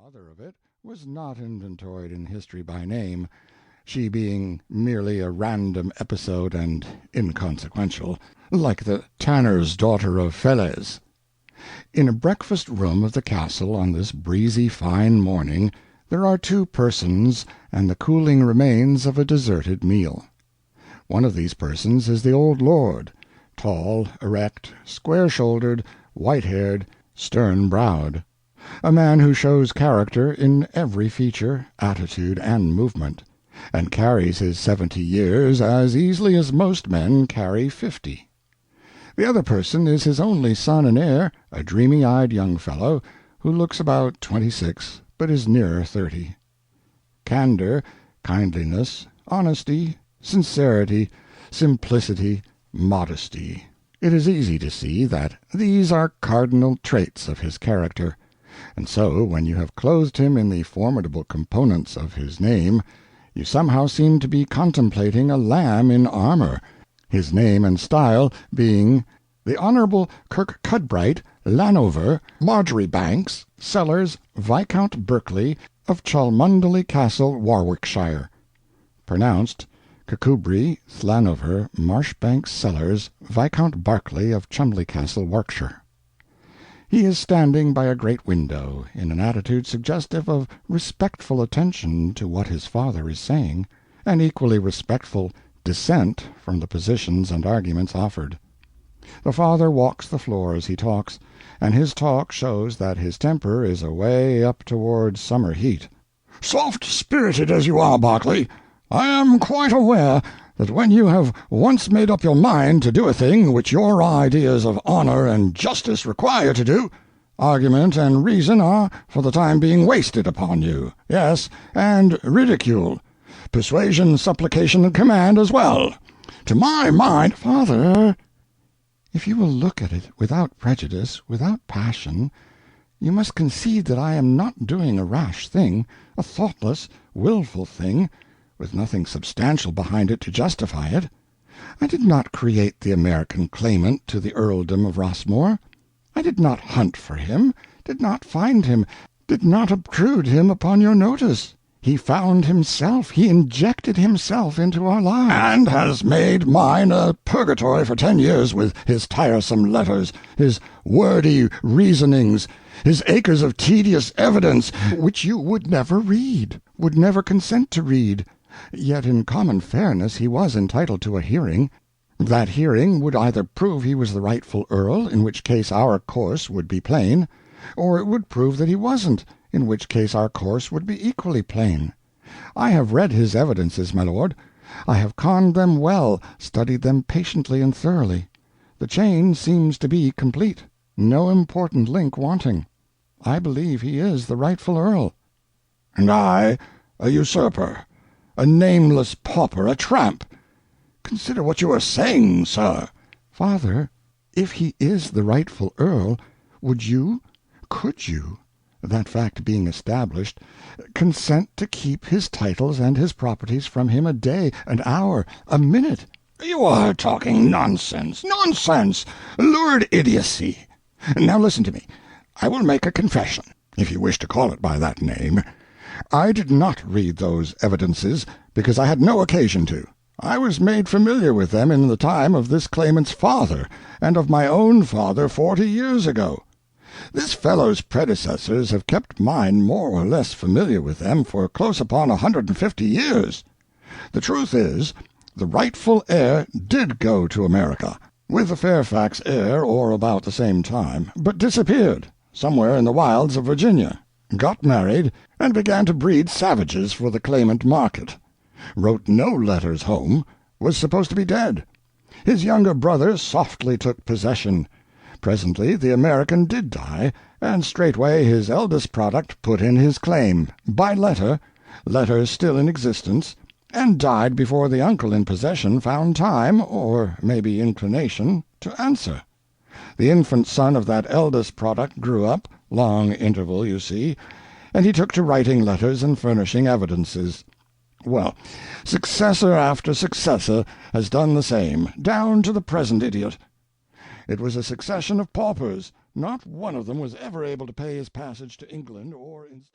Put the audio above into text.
mother of it was not inventoried in history by name, she being merely a random episode and inconsequential, like the tanner's daughter of Falaise. In a breakfast-room of the castle on this breezy fine morning there are two persons and the cooling remains of a deserted meal. One of these persons is the old lord, tall, erect, square-shouldered, white-haired, stern-browed, a man who shows character in every feature, attitude, and movement, and carries his 70 years as easily as most men carry 50. The other person is his only son and heir, a dreamy-eyed young fellow, who looks about 26, but is nearer 30. Candor, kindliness, honesty, sincerity, simplicity, modesty. It is easy to see that these are cardinal traits of his character, and so when you have clothed him in the formidable components of his name, you somehow seem to be contemplating a lamb in armor, his name and style being the Honorable Kirkcudbright Llanover Marjoribanks Sellers Viscount Berkeley of Cholmondeley Castle, Warwickshire, pronounced Kirkcudbright Llanover Marshbanks Sellers Viscount Berkeley of Cholmondeley Castle, Warwickshire. He is standing by a great window, in an attitude suggestive of respectful attention to what his father is saying, and equally respectful dissent from the positions and arguments offered. The father walks the floor as he talks, and his talk shows that his temper is away up towards summer heat. "Soft-spirited as you are, Berkeley, I am quite aware that when you have once made up your mind to do a thing which your ideas of honor and justice require to do, argument and reason are for the time being wasted upon you, yes, and ridicule, persuasion, supplication, and command as well. To my mind—" "Father, if you will look at it without prejudice, without passion, you must concede that I am not doing a rash thing, a thoughtless, willful thing, with nothing substantial behind it to justify it. I did not create the American claimant to the earldom of Rossmore. I did not hunt for him, did not find him, did not obtrude him upon your notice. He found himself, he injected himself into our lives." "And has made mine a purgatory for 10 years with his tiresome letters, his wordy reasonings, his acres of tedious evidence—" "Which you would never read, would never consent to read. Yet in common fairness he was entitled to a hearing. That hearing would either prove he was the rightful earl, in which case our course would be plain, or it would prove that he wasn't, in which case our course would be equally plain. I have read his evidences, my lord. I have conned them well, studied them patiently and thoroughly. The chain seems to be complete, no important link wanting. I believe he is the rightful earl." "And I a usurper, a nameless pauper, a tramp. Consider what you are saying, sir." "Father, if he is the rightful earl, could you, that fact being established, consent to keep his titles and his properties from him a day, an hour, a minute?" "You are talking nonsense, nonsense, lurid idiocy. Now listen to me. I will make a confession, if you wish to call it by that name. I did not read those evidences because I had no occasion to. I was made familiar with them in the time of this claimant's father, and of my own father 40 years ago. This fellow's predecessors have kept mine more or less familiar with them for close upon 150 years. The truth is, the rightful heir did go to America, with the Fairfax heir or about the same time, but disappeared, somewhere in the wilds of Virginia, got married, and began to breed savages for the claimant market. Wrote no letters home, was supposed to be dead. His younger brother softly took possession. Presently the American did die, and straightway his eldest product put in his claim, by letter still in existence, and died before the uncle in possession found time, or maybe inclination, to answer. The infant son of that eldest product grew up, long interval, you see, and he took to writing letters and furnishing evidences. Well, successor after successor has done the same, down to the present idiot. It was a succession of paupers. Not one of them was ever able to pay his passage to England or institute.